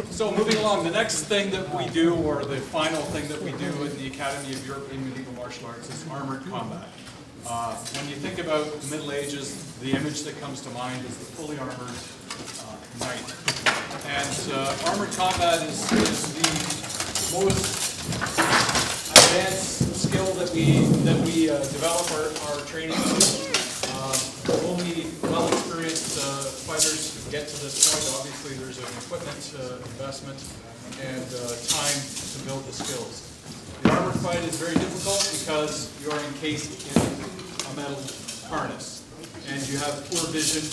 So moving along, the next thing that we do, or the final thing that we do in the Academy of European Medieval Martial Arts, is armored combat. When you think about the Middle Ages, the image that comes to mind is the fully armored knight. And armored combat is the most advanced skill that we develop our training to. Only well-experienced fighters get to this point. Obviously, there's an equipment investment and time to build the skills. The armored fight is very difficult because you are encased in a metal harness, and you have poor vision,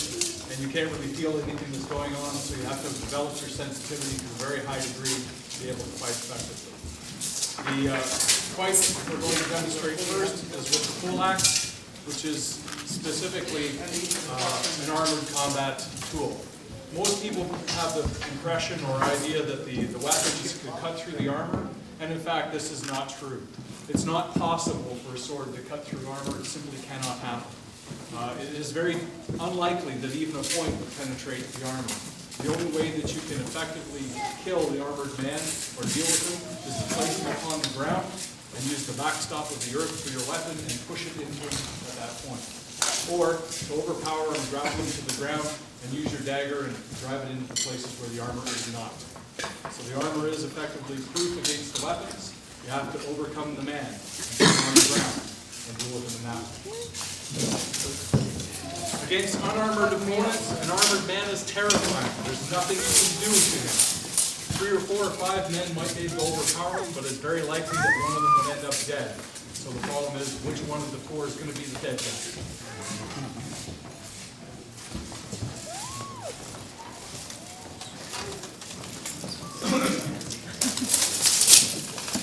and you can't really feel anything that's going on. So you have to develop your sensitivity to a very high degree to be able to fight effectively. The fight we're going to demonstrate first is with the full axe, which is specifically an armored combat tool. Most people have the impression or idea that the weapons could cut through the armor, and in fact this is not true. It's not possible for a sword to cut through armor. It simply cannot happen. It is very unlikely that even a point would penetrate the armor. The only way that you can effectively kill the armored man or deal with him is to place him upon the ground and use the backstop of the earth for your weapon and push it into him at that point. Or to overpower and grapple him to the ground and use your dagger and drive it into the places where the armor is not. So the armor is effectively proof against the weapons. You have to overcome the man and put him on the ground and deal with him in that way. Against unarmored opponents, an armored man is terrifying. There's nothing you can do to him. 3 or 4 or 5 men might be able to overpower him, but it's very likely that one of them will end up dead. So the problem is, which one of the 4 is going to be the dead guy?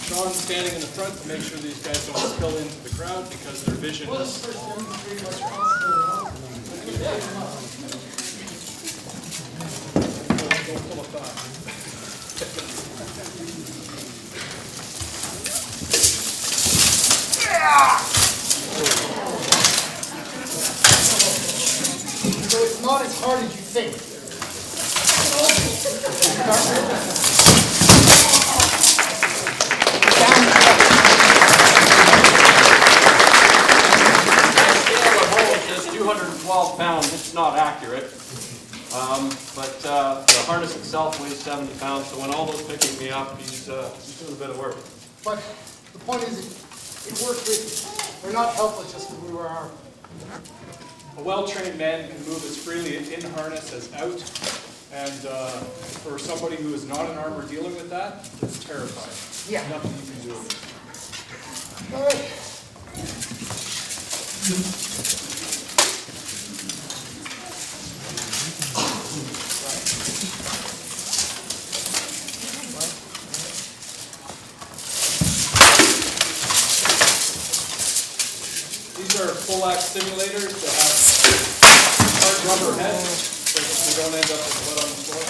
Sean's standing in the front to make sure these guys don't spill into the crowd because their vision is... Don't pull a thigh. So it's not as hard as you think. It's 212 pounds. It's not accurate. But the harness itself weighs 70 pounds, so when Aldo's picking me up, he's doing a bit of work. But the point is, it worked with you. We're not helpless just because we were armed. A well-trained man can move as freely in harness as out, and for somebody who is not an armor dealing with that, it's terrifying. Yeah. Nothing you can do with it. All right. These are full-axe simulators that have hard rubber heads so that we don't end up with blood on the floor.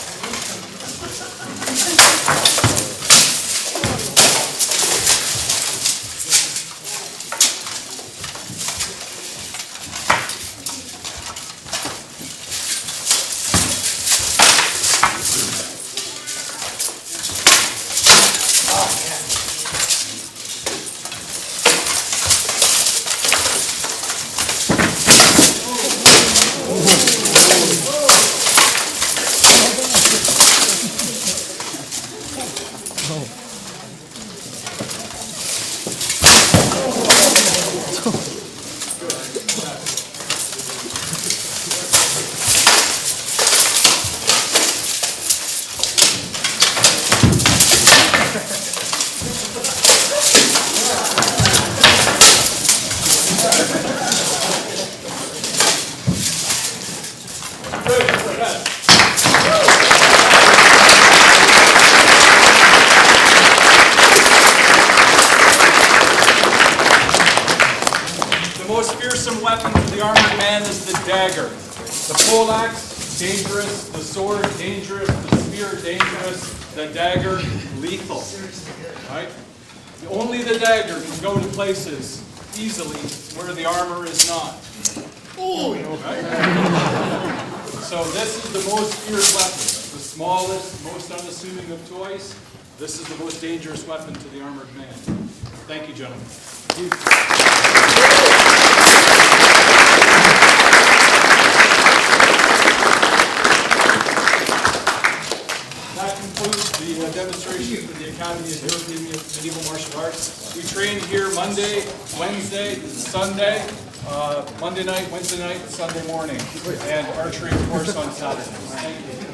Dagger. The poleaxe, dangerous. The sword, dangerous. The spear, dangerous. The dagger, lethal. Right? Only the dagger can go to places easily where the armor is not. Right? So this is the most feared weapon. smallest, most unassuming of toys, this is the most dangerous weapon to the armored man. Thank you, gentlemen. That concludes the demonstration for the Academy of European Medieval Martial Arts. We train here Monday, Wednesday, Sunday, Monday night, Wednesday night, and Sunday morning, and archery, of course, on Saturday. Thank you.